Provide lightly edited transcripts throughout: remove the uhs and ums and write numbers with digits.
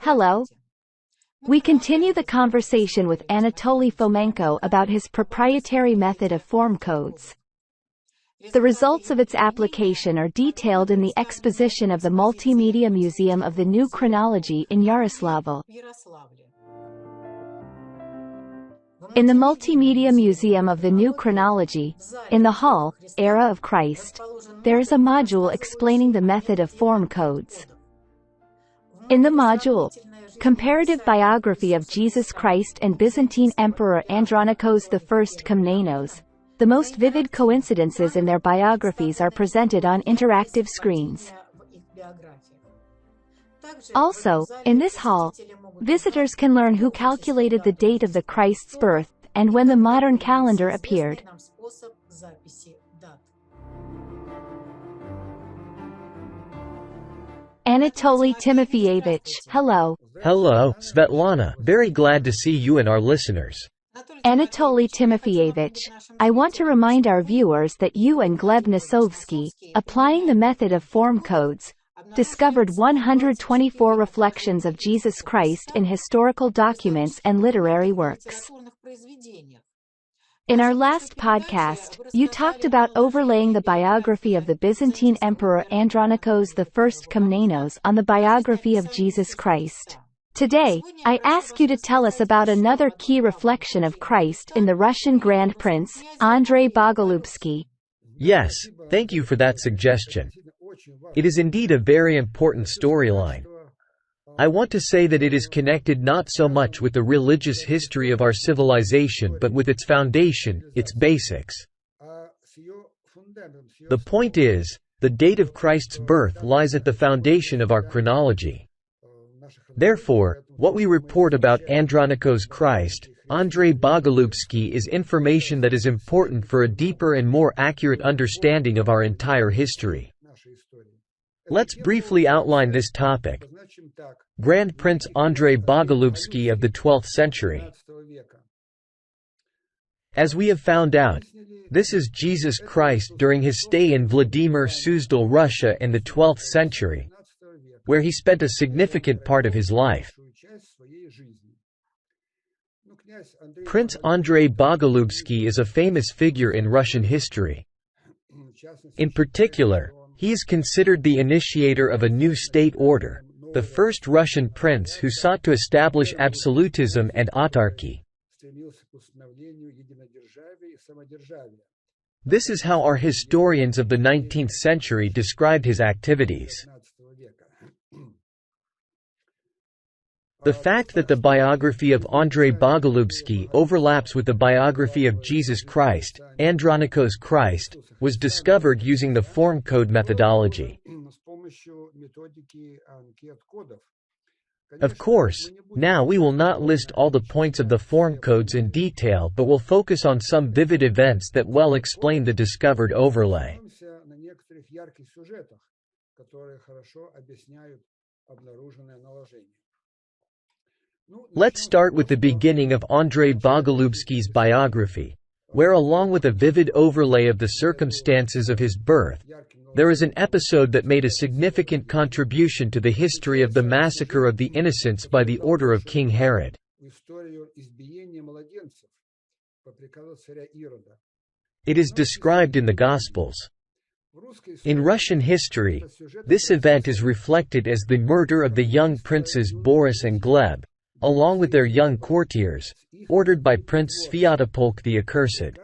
Hello. We continue the conversation with Anatoly Fomenko about his proprietary method of form codes. The results of its application are detailed in the exposition of the Multimedia Museum of the New Chronology in Yaroslavl. In the Multimedia Museum of the New Chronology, in the hall, Era of Christ, there is a module explaining the method of form codes. In the module, Comparative Biography of Jesus Christ and Byzantine Emperor Andronikos I Komnenos, the most vivid coincidences in their biographies are presented on interactive screens. Also, in this hall, visitors can learn who calculated the date of the Christ's birth, and when the modern calendar appeared. Anatoly Timofeyevich, hello. Hello, Svetlana. Very glad to see you and our listeners. Anatoly Timofeyevich, I want to remind our viewers that you and Gleb Nosovsky, applying the method of form codes, discovered 124 reflections of Jesus Christ in historical documents and literary works. In our last podcast, you talked about overlaying the biography of the Byzantine Emperor Andronikos I Komnenos on the biography of Jesus Christ. Today, I ask you to tell us about another key reflection of Christ in the Russian Grand Prince, Andrei Bogolyubsky. Yes, thank you for that suggestion. It is indeed a very important storyline. I want to say that it is connected not so much with the religious history of our civilization but with its foundation, its basics. The point is, the date of Christ's birth lies at the foundation of our chronology. Therefore, what we report about Andronikos Christ, Andrei Bogolyubsky, is information that is important for a deeper and more accurate understanding of our entire history. Let's briefly outline this topic. Grand Prince Andrei Bogolyubsky of the 12th century. As we have found out, this is Jesus Christ during his stay in Vladimir Suzdal, Russia in the 12th century, where he spent a significant part of his life. Prince Andrei Bogolyubsky is a famous figure in Russian history. In particular, he is considered the initiator of a new state order, the first Russian prince who sought to establish absolutism and autarky. This is how our historians of the 19th century described his activities. The fact that the biography of Andrei Bogolyubsky overlaps with the biography of Jesus Christ, Andronikos Christ, was discovered using the form code methodology. Of course, now we will not list all the points of the form codes in detail but will focus on some vivid events that well explain the discovered overlay. Let's start with the beginning of Andrei Bogolyubsky's biography, where along with a vivid overlay of the circumstances of his birth, there is an episode that made a significant contribution to the history of the massacre of the innocents by the order of King Herod. It is described in the Gospels. In Russian history, this event is reflected as the murder of the young princes Boris and Gleb, along with their young courtiers, ordered by Prince Sviatopolk the Accursed.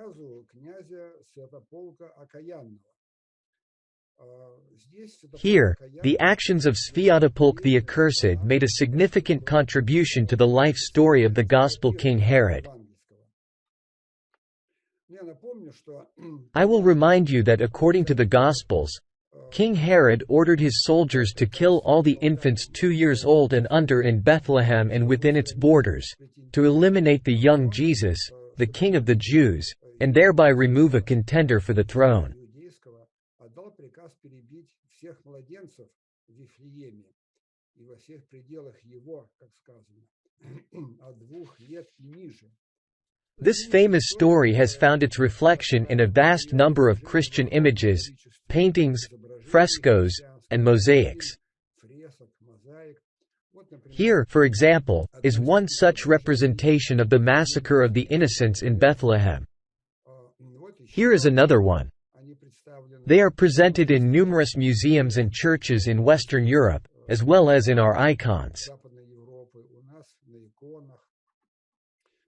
Here, the actions of Sviatopolk the Accursed made a significant contribution to the life story of the Gospel King Herod. I will remind you that according to the Gospels, King Herod ordered his soldiers to kill all the infants 2 years old and under in Bethlehem and within its borders, to eliminate the young Jesus, the King of the Jews, and thereby remove a contender for the throne. This famous story has found its reflection in a vast number of Christian images, paintings, frescoes, and mosaics. Here, for example, is one such representation of the massacre of the innocents in Bethlehem. Here is another one. They are presented in numerous museums and churches in Western Europe, as well as in our icons.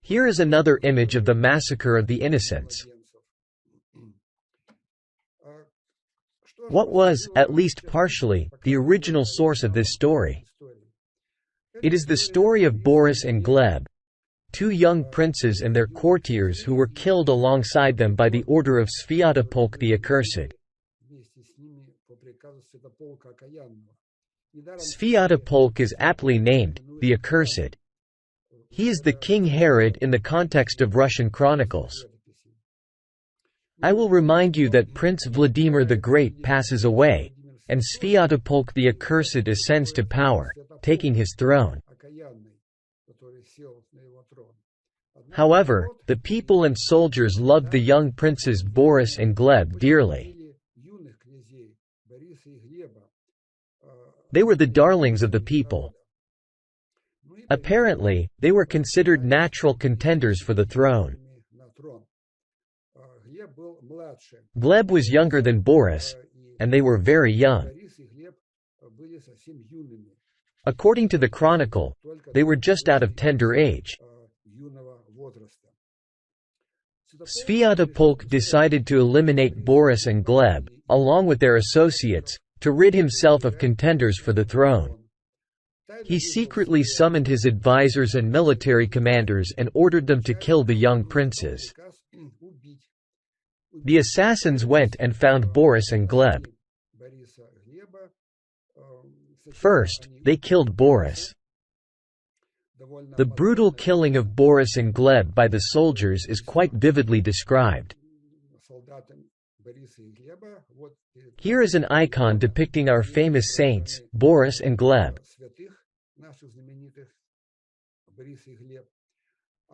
Here is another image of the massacre of the innocents. What was, at least partially, the original source of this story? It is the story of Boris and Gleb, two young princes and their courtiers who were killed alongside them by the order of Sviatopolk the Accursed. Sviatopolk is aptly named, the Accursed. He is the King Herod in the context of Russian chronicles. I will remind you that Prince Vladimir the Great passes away, and Sviatopolk the Accursed ascends to power, taking his throne. However, the people and soldiers loved the young princes Boris and Gleb dearly. They were the darlings of the people. Apparently, they were considered natural contenders for the throne. Gleb was younger than Boris, and they were very young. According to the chronicle, they were just out of tender age. Sviatopolk decided to eliminate Boris and Gleb, along with their associates, to rid himself of contenders for the throne. He secretly summoned his advisors and military commanders and ordered them to kill the young princes. The assassins went and found Boris and Gleb. First, they killed Boris. The brutal killing of Boris and Gleb by the soldiers is quite vividly described. Here is an icon depicting our famous saints, Boris and Gleb.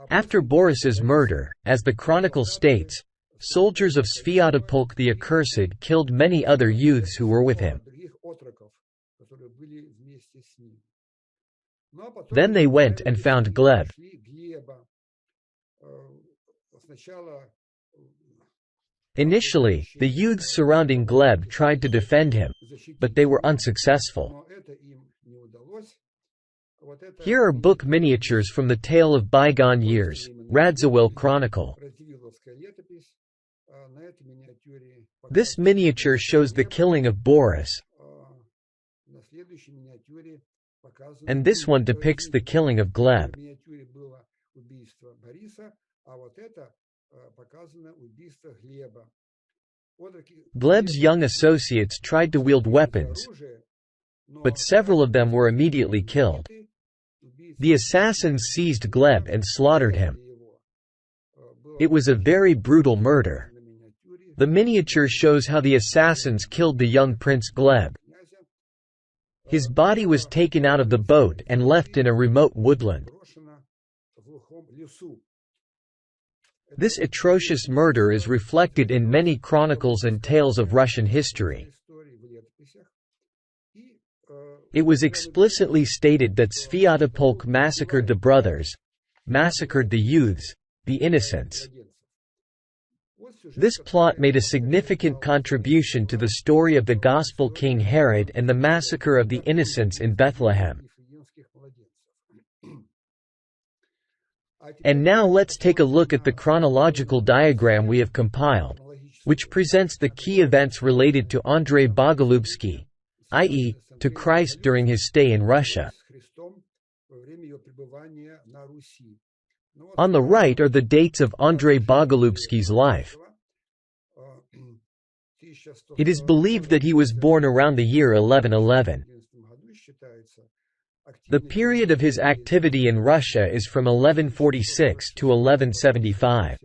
After Boris's murder, as the chronicle states, soldiers of Sviatopolk the Accursed killed many other youths who were with him. Then they went and found Gleb. Initially, the youths surrounding Gleb tried to defend him, but they were unsuccessful. Here are book miniatures from the Tale of Bygone Years, Radziwill Chronicle. This miniature shows the killing of Boris, and this one depicts the killing of Gleb. Gleb's young associates tried to wield weapons, but several of them were immediately killed. The assassins seized Gleb and slaughtered him. It was a very brutal murder. The miniature shows how the assassins killed the young Prince Gleb. His body was taken out of the boat and left in a remote woodland. This atrocious murder is reflected in many chronicles and tales of Russian history. It was explicitly stated that Sviatopolk massacred the brothers, massacred the youths, the innocents. This plot made a significant contribution to the story of the Gospel King Herod and the massacre of the innocents in Bethlehem. And now let's take a look at the chronological diagram we have compiled, which presents the key events related to Andrei Boголюбский, i.e., to Christ during his stay in Russia. On the right are the dates of Andrei Boголюбский's life. It is believed that he was born around the year 1111. The period of his activity in Russia is from 1146 to 1175.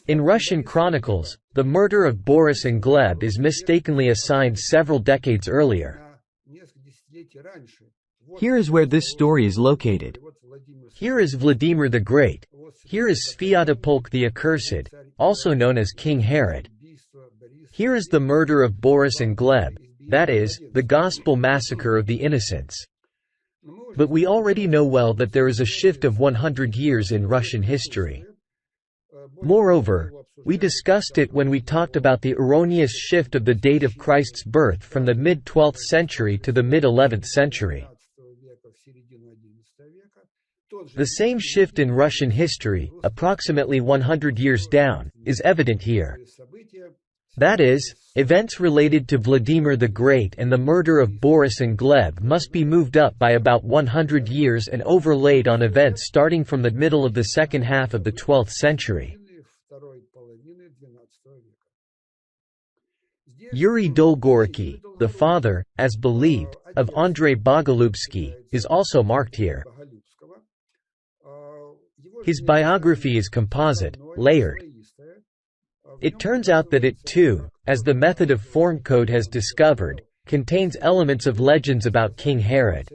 In Russian chronicles, the murder of Boris and Gleb is mistakenly assigned several decades earlier. Here is where this story is located. Here is Vladimir the Great. Here is Sviatopolk the Accursed, also known as King Herod. Here is the murder of Boris and Gleb, that is, the Gospel massacre of the innocents. But we already know well that there is a shift of 100 years in Russian history. Moreover, we discussed it when we talked about the erroneous shift of the date of Christ's birth from the mid-12th century to the mid-11th century. The same shift in Russian history, approximately 100 years down, is evident here. That is, events related to Vladimir the Great and the murder of Boris and Gleb must be moved up by about 100 years and overlaid on events starting from the middle of the second half of the 12th century. Yuri Dolgoruki, the father, as believed, of Andrei Boголюбский, is also marked here. His biography is composite, layered. It turns out that it too, as the method of form code has discovered, contains elements of legends about King Herod.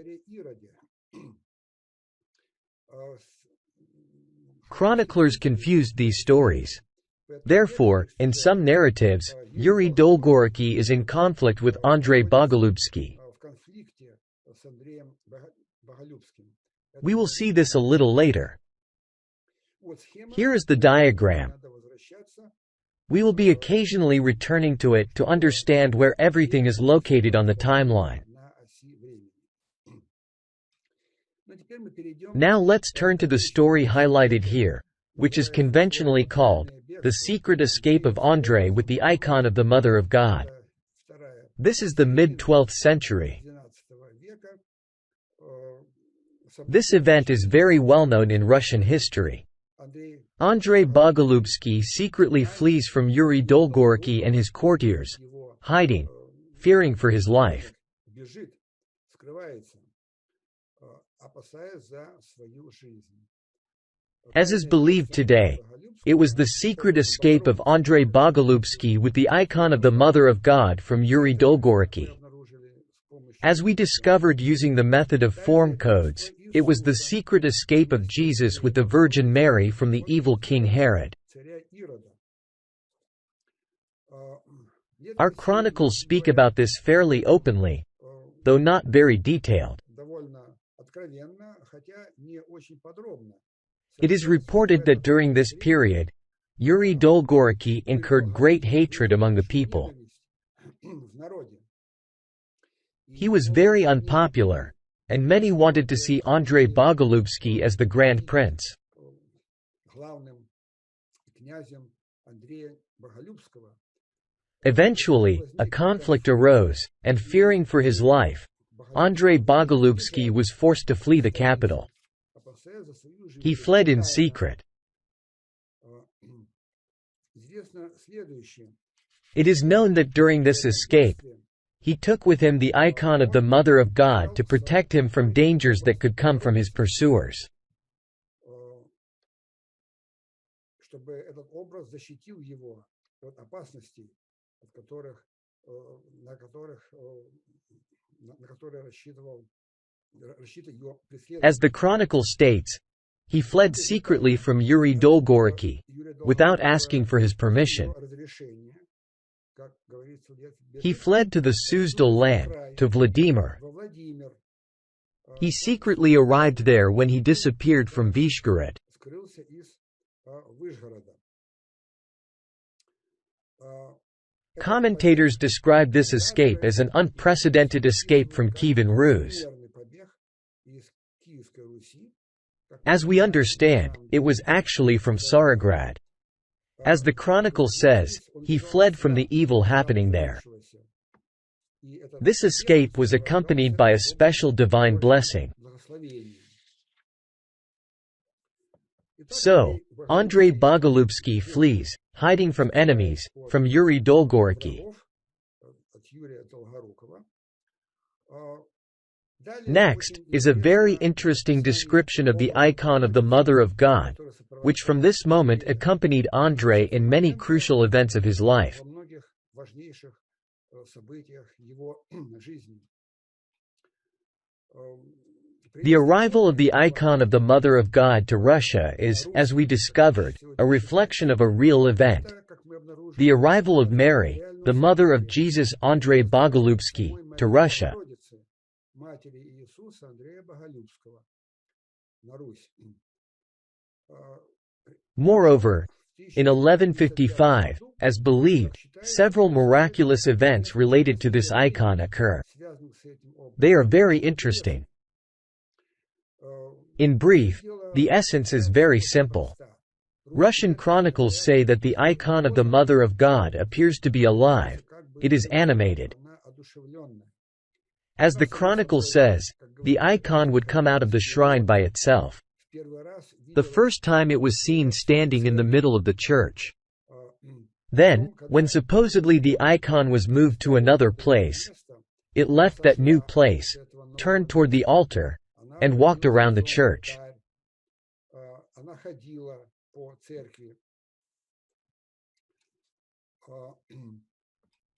Chroniclers confused these stories. Therefore, in some narratives, Yuri Dolgoruki is in conflict with Andrei Boголюбский. We will see this a little later. Here is the diagram. We will be occasionally returning to it to understand where everything is located on the timeline. Now let's turn to the story highlighted here, which is conventionally called The Secret Escape of Andrei with the Icon of the Mother of God. This is the mid-12th century. This event is very well known in Russian history. Andrei Boголюбский secretly flees from Yuri Dolgoruki and his courtiers, hiding, fearing for his life. As is believed today, it was the secret escape of Andrei Boголюбский with the icon of the Mother of God from Yuri Dolgoruki. As we discovered using the method of form codes, it was the secret escape of Jesus with the Virgin Mary from the evil King Herod. Our chronicles speak about this fairly openly, though not very detailed. It is reported that during this period, Yuri Dolgoruki incurred great hatred among the people. He was very unpopular, and many wanted to see Andrei Boголюбский as the Grand Prince. Eventually, a conflict arose, and fearing for his life, Andrei Boголюбский was forced to flee the capital. He fled in secret. It is known that during this escape, he took with him the icon of the Mother of God to protect him from dangers that could come from his pursuers. As the chronicle states, he fled secretly from Yuri Dolgoruki, without asking for his permission. He fled to the Suzdal land, to Vladimir. He secretly arrived there when he disappeared from Vyshgorod. Commentators describe this escape as an unprecedented escape from Kievan Rus. As we understand, it was actually from Tsarograd. As the chronicle says, he fled from the evil happening there. This escape was accompanied by a special divine blessing. So, Andrei Boголюбский flees, hiding from enemies, from Yuri Dolgoruki. Next, is a very interesting description of the icon of the Mother of God, which from this moment accompanied Andrei in many crucial events of his life. The arrival of the icon of the Mother of God to Russia is, as we discovered, a reflection of a real event. The arrival of Mary, the mother of Jesus Andrei Boголюбский, to Russia. Moreover, in 1155, as believed, several miraculous events related to this icon occur. They are very interesting. In brief, the essence is very simple. Russian chronicles say that the icon of the Mother of God appears to be alive. It is animated. As the chronicle says, the icon would come out of the shrine by itself. The first time it was seen standing in the middle of the church. Then, when supposedly the icon was moved to another place, it left that new place, turned toward the altar, and walked around the church.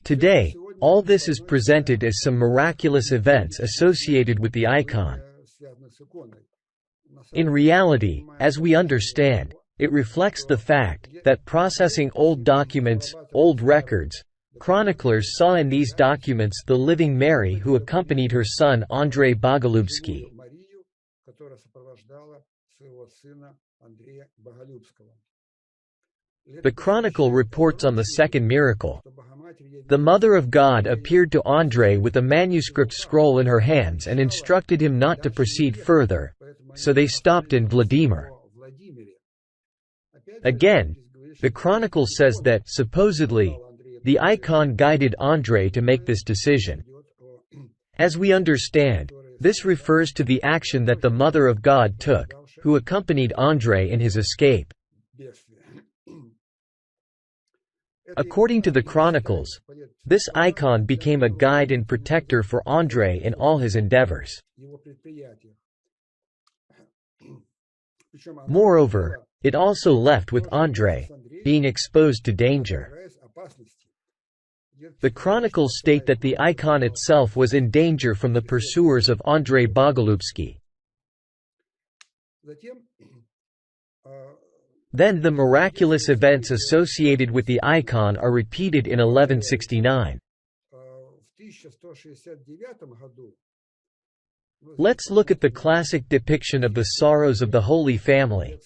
Today, all this is presented as some miraculous events associated with the icon. In reality, as we understand, it reflects the fact that processing old documents, old records, chroniclers saw in these documents the living Mary who accompanied her son Andrei Boголюбский. The chronicle reports on the second miracle. The Mother of God appeared to Andrei with a manuscript scroll in her hands and instructed him not to proceed further, so they stopped in Vladimir. Again, the chronicle says that, supposedly, the icon guided Andrei to make this decision. As we understand, this refers to the action that the Mother of God took, who accompanied Andrei in his escape. According to the chronicles, this icon became a guide and protector for Andrei in all his endeavors. Moreover, it also left with Andrei, being exposed to danger. The chronicles state that the icon itself was in danger from the pursuers of Andrei Boголюбский. Then the miraculous events associated with the icon are repeated in 1169. Let's look at the classic depiction of the sorrows of the Holy Family.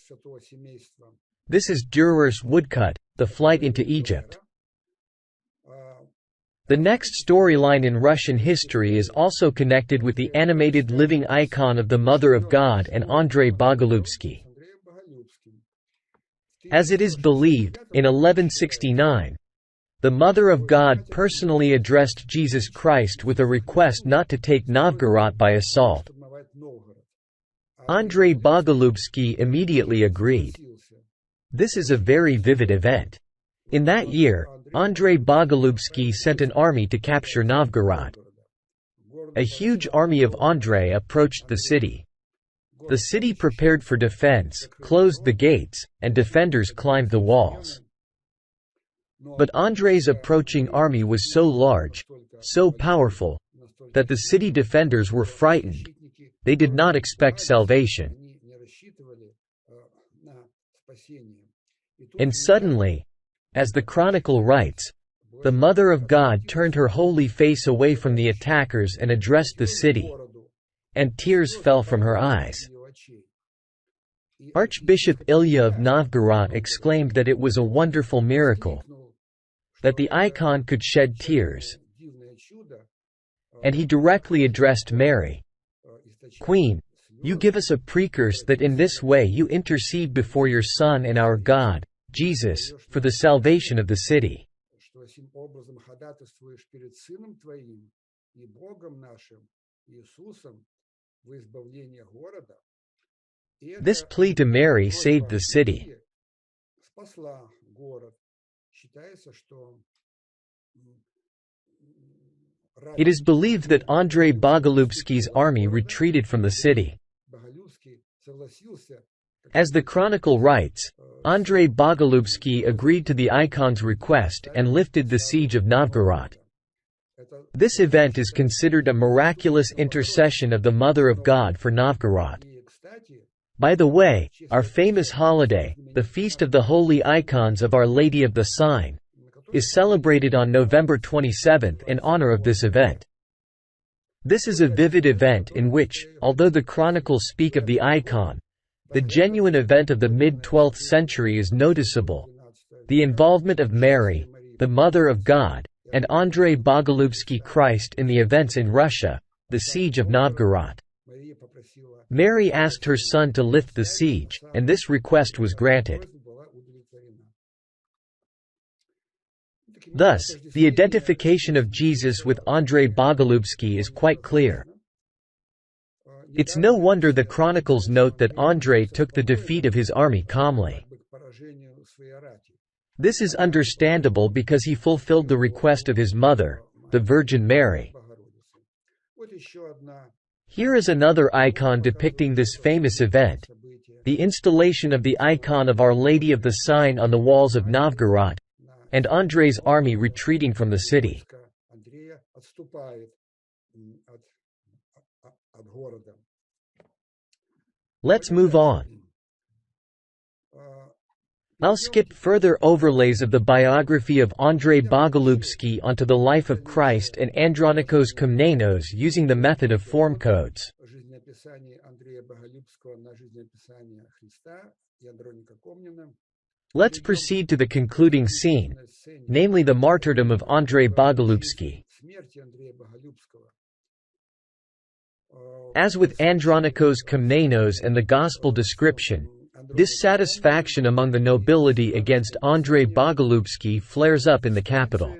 This is Dürer's woodcut, The Flight into Egypt. The next storyline in Russian history is also connected with the animated living icon of the Mother of God and Andrei Boголюбский. As it is believed, in 1169, the Mother of God personally addressed Jesus Christ with a request not to take Novgorod by assault. Andrei Boголюбский immediately agreed. This is a very vivid event. In that year, Andrei Boголюбский sent an army to capture Novgorod. A huge army of Andrei approached the city. The city prepared for defense, closed the gates, and defenders climbed the walls. But Andrei's approaching army was so large, so powerful, that the city defenders were frightened. They did not expect salvation. And suddenly, as the chronicle writes, the Mother of God turned her holy face away from the attackers and addressed the city, and tears fell from her eyes. Archbishop Ilya of Novgorod exclaimed that it was a wonderful miracle, that the icon could shed tears. And he directly addressed Mary. Queen, you give us a precursor that in this way you intercede before your Son and our God, Jesus, for the salvation of the city. This plea to Mary saved the city. It is believed that Andrei Boголюбский's army retreated from the city. As the chronicle writes, Andrei Boголюбский agreed to the icon's request and lifted the siege of Novgorod. This event is considered a miraculous intercession of the Mother of God for Novgorod. By the way, our famous holiday, the Feast of the Holy Icons of Our Lady of the Sign, is celebrated on November 27 in honor of this event. This is a vivid event in which, although the chronicles speak of the icon, the genuine event of the mid-12th century is noticeable: the involvement of Mary, the Mother of God, and Andrei Bogolubsky Christ in the events in Russia, the Siege of Novgorod. Mary asked her son to lift the siege, and this request was granted. Thus, the identification of Jesus with Andrei Bogolubsky is quite clear. It's no wonder the chronicles note that Andrei took the defeat of his army calmly. This is understandable because he fulfilled the request of his mother, the Virgin Mary. Here is another icon depicting this famous event: the installation of the icon of Our Lady of the Sign on the walls of Novgorod, and Andrei's army retreating from the city. Let's move on. I'll skip further overlays of the biography of Andrei Bogolubsky onto the life of Christ and Andronikos Komnenos using the method of form codes. Let's proceed to the concluding scene, namely the martyrdom of Andrei Bogolubsky. As with Andronikos Komnenos and the Gospel description, dissatisfaction among the nobility against Andrei Bogolubsky flares up in the capital.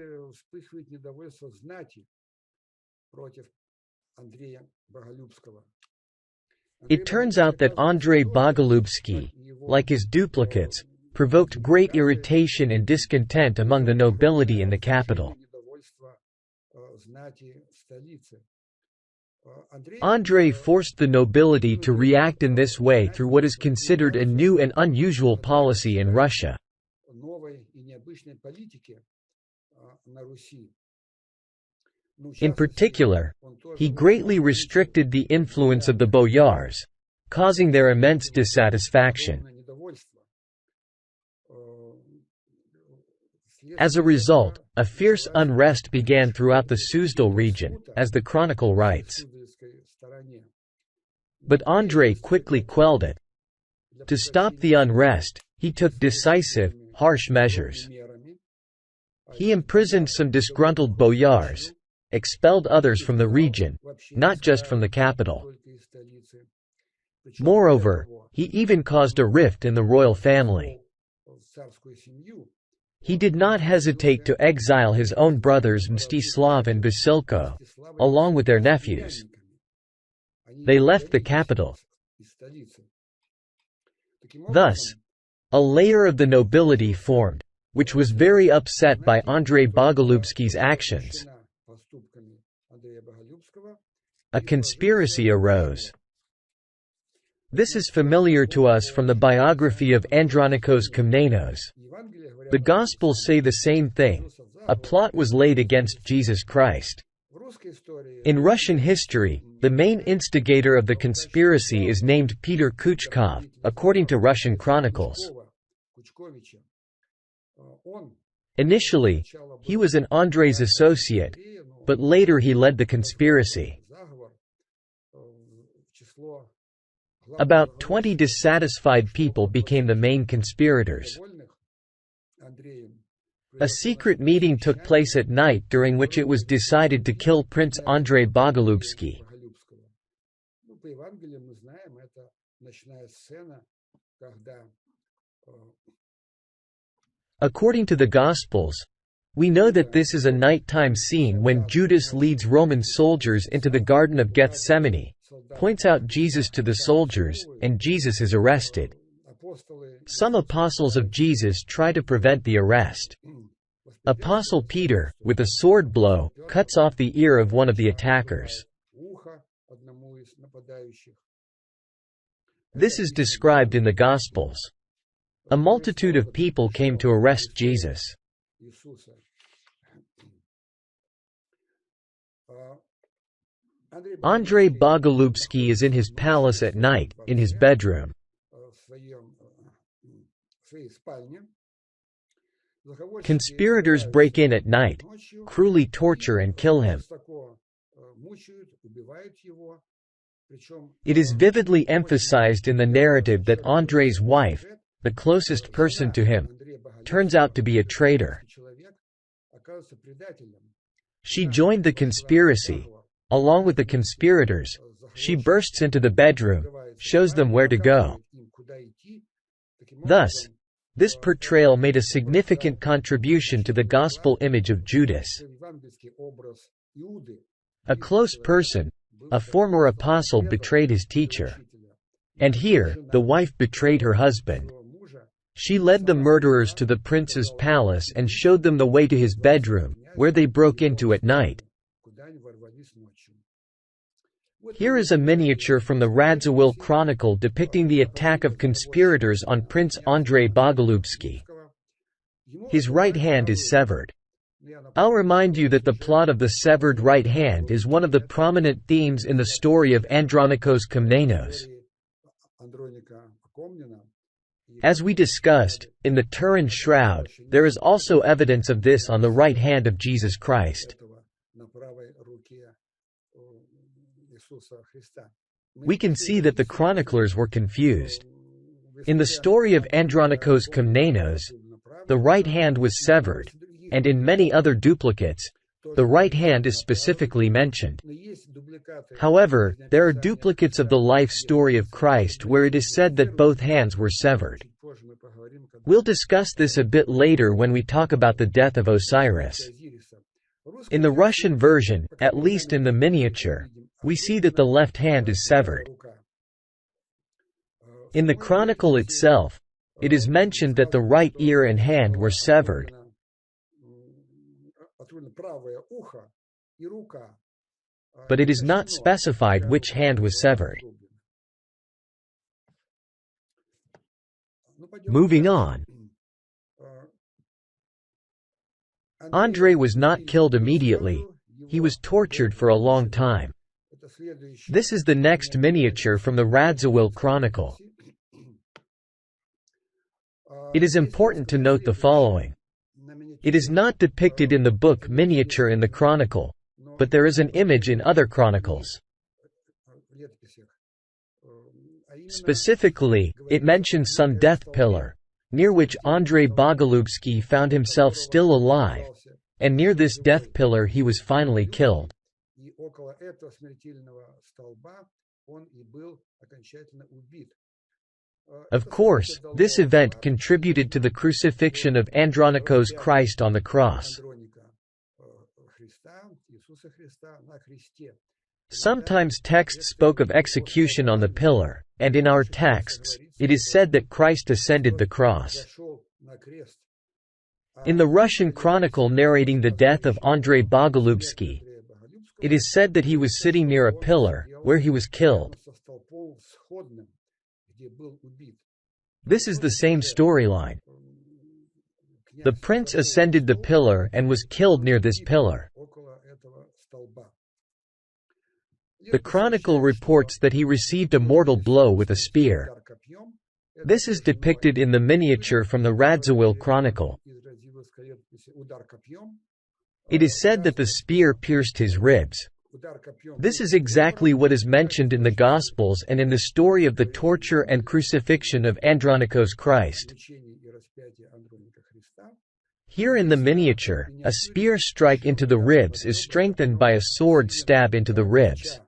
It turns out that Andrei Bogolubsky, like his duplicates, provoked great irritation and discontent among the nobility in the capital. Andrei forced the nobility to react in this way through what is considered a new and unusual policy in Russia. In particular, he greatly restricted the influence of the boyars, causing their immense dissatisfaction. As a result, a fierce unrest began throughout the Suzdal region, as the chronicle writes. But Andrei quickly quelled it. To stop the unrest, he took decisive, harsh measures. He imprisoned some disgruntled boyars, expelled others from the region, not just from the capital. Moreover, he even caused a rift in the royal family. He did not hesitate to exile his own brothers Mstislav and Vasilko, along with their nephews. They left the capital. Thus, a layer of the nobility formed, which was very upset by Andrei Bogolubsky's actions. A conspiracy arose. This is familiar to us from the biography of Andronikos Komnenos. The Gospels say the same thing: a plot was laid against Jesus Christ. In Russian history, the main instigator of the conspiracy is named Peter Kuchkov, according to Russian chronicles. Initially, he was an Andrei's associate, but later he led the conspiracy. About 20 dissatisfied people became the main conspirators. A secret meeting took place at night during which it was decided to kill Prince Andrei Bogolubsky. According to the Gospels, we know that this is a nighttime scene when Judas leads Roman soldiers into the Garden of Gethsemane, points out Jesus to the soldiers, and Jesus is arrested. Some apostles of Jesus try to prevent the arrest. Apostle Peter, with a sword blow, cuts off the ear of one of the attackers. This is described in the Gospels. A multitude of people came to arrest Jesus. Andrei Bogolubsky is in his palace at night, in his bedroom. Conspirators break in at night, cruelly torture and kill him. It is vividly emphasized in the narrative that Andrei's wife, the closest person to him, turns out to be a traitor. She joined the conspiracy. Along with the conspirators, she bursts into the bedroom, shows them where to go. Thus, this portrayal made a significant contribution to the gospel image of Judas. A close person, a former apostle, betrayed his teacher. And here, the wife betrayed her husband. She led the murderers to the prince's palace and showed them the way to his bedroom, where they broke into at night. Here is a miniature from the Radziwill Chronicle depicting the attack of conspirators on Prince Andrei Bogolyubsky. His right hand is severed. I'll remind you that the plot of the severed right hand is one of the prominent themes in the story of Andronikos Komnenos. As we discussed, in the Turin Shroud, there is also evidence of this on the right hand of Jesus Christ. We can see that the chroniclers were confused. In the story of Andronikos Komnenos, the right hand was severed, and in many other duplicates, the right hand is specifically mentioned. However, there are duplicates of the life story of Christ where it is said that both hands were severed. We'll discuss this a bit later when we talk about the death of Osiris. In the Russian version, at least in the miniature, we see that the left hand is severed. In the chronicle itself, it is mentioned that the right ear and hand were severed. But it is not specified which hand was severed. Moving on. Andrei was not killed immediately. He was tortured for a long time. This is the next miniature from the Radziwill Chronicle. It is important to note the following. It is not depicted in the book miniature in the chronicle, but there is an image in other chronicles. Specifically, it mentions some death pillar, near which Andrei Bogolyubsky found himself still alive, and near this death pillar he was finally killed. Of course, this event contributed to the crucifixion of Andronikos Christ on the cross. Sometimes texts spoke of execution on the pillar, and in our texts, it is said that Christ ascended the cross. In the Russian chronicle narrating the death of Andrei Bogolyubsky, it is said that he was sitting near a pillar, where he was killed. This is the same storyline. The prince ascended the pillar and was killed near this pillar. The chronicle reports that he received a mortal blow with a spear. This is depicted in the miniature from the Radziwill Chronicle. It is said that the spear pierced his ribs. This is exactly what is mentioned in the Gospels and in the story of the torture and crucifixion of Andronikos Christ. Here in the miniature, a spear strike into the ribs is strengthened by a sword stab into the ribs.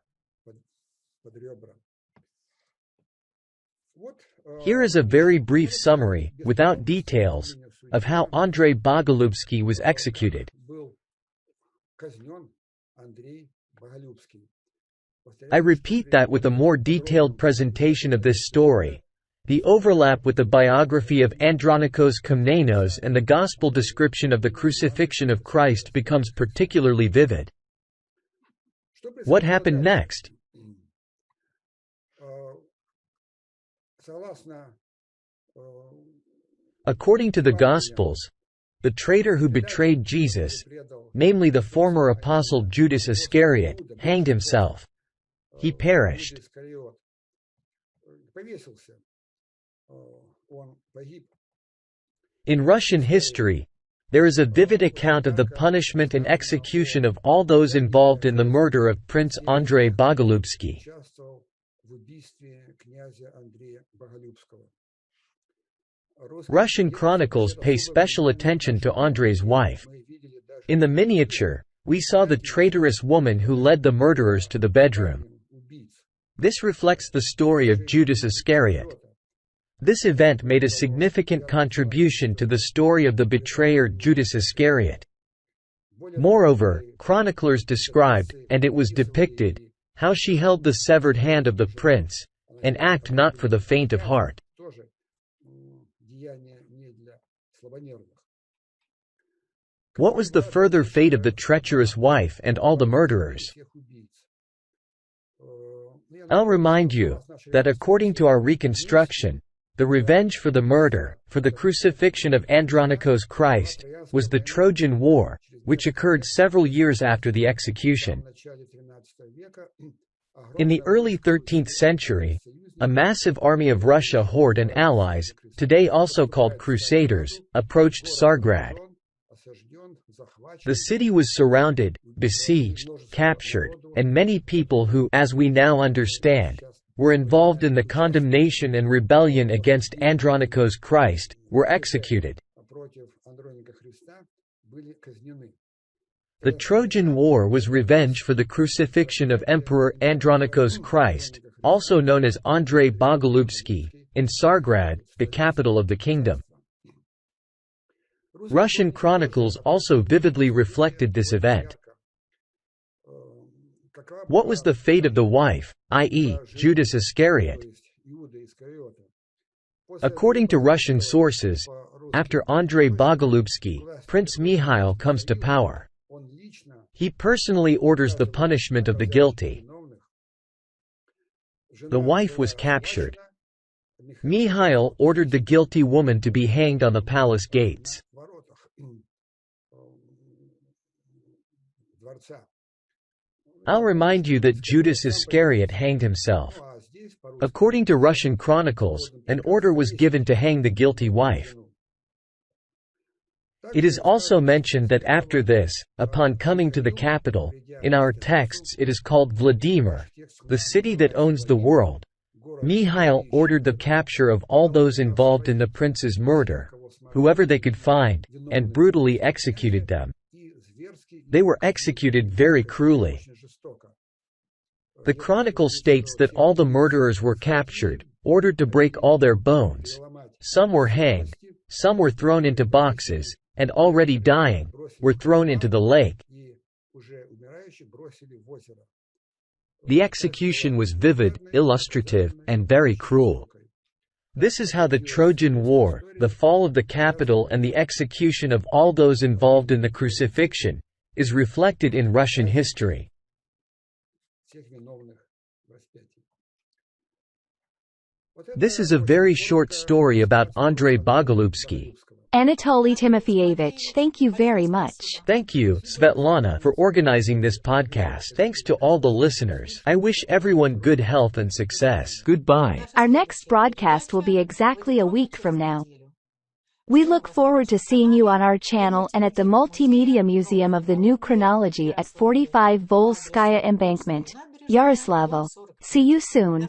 Here is a very brief summary, without details, of how Andrei Bogolyubsky was executed. I repeat that with a more detailed presentation of this story, the overlap with the biography of Andronikos Komnenos and the Gospel description of the crucifixion of Christ becomes particularly vivid. What happened next? According to the Gospels, the traitor who betrayed Jesus, namely the former apostle Judas Iscariot, hanged himself. He perished. In Russian history, there is a vivid account of the punishment and execution of all those involved in the murder of Prince Andrei Boголюбский. Russian chronicles pay special attention to Andrei's wife. In the miniature, we saw the traitorous woman who led the murderers to the bedroom. This reflects the story of Judas Iscariot. This event made a significant contribution to the story of the betrayer Judas Iscariot. Moreover, chroniclers described, and it was depicted, how she held the severed hand of the prince, an act not for the faint of heart. What was the further fate of the treacherous wife and all the murderers? I'll remind you that according to our reconstruction, the revenge for the murder, for the crucifixion of Andronikos Christ, was the Trojan War, which occurred several years after the execution. In the early 13th century, a massive army of Russia Horde and allies, today also called Crusaders, approached Tsargrad. The city was surrounded, besieged, captured, and many people who, as we now understand, were involved in the condemnation and rebellion against Andronikos Christ, were executed. The Trojan War was revenge for the crucifixion of Emperor Andronikos Christ, also known as Andrei Boголюбский, in Tsargrad, the capital of the kingdom. Russian chronicles also vividly reflected this event. What was the fate of the wife, i.e., Judas Iscariot? According to Russian sources, after Andrei Boголюбский, Prince Mikhail comes to power. He personally orders the punishment of the guilty. The wife was captured. Mikhail ordered the guilty woman to be hanged on the palace gates. I'll remind you that Judas Iscariot hanged himself. According to Russian chronicles, an order was given to hang the guilty wife. It is also mentioned that after this, upon coming to the capital, in our texts it is called Vladimir, the city that owns the world, Mikhail ordered the capture of all those involved in the prince's murder, whoever they could find, and brutally executed them. They were executed very cruelly. The chronicle states that all the murderers were captured, ordered to break all their bones. Some were hanged, some were thrown into boxes, and already dying, were thrown into the lake. The execution was vivid, illustrative, and very cruel. This is how the Trojan War, the fall of the capital and the execution of all those involved in the crucifixion, is reflected in Russian history. This is a very short story about Andrei Boголюбский. Anatoly Timofeyevich, thank you very much. Thank you, Svetlana, for organizing this podcast. Thanks to all the listeners. I wish everyone good health and success. Goodbye. Our next broadcast will be exactly a week from now. We look forward to seeing you on our channel and at the Multimedia Museum of the New Chronology at 45 Volskaya Embankment, Yaroslavl. See you soon.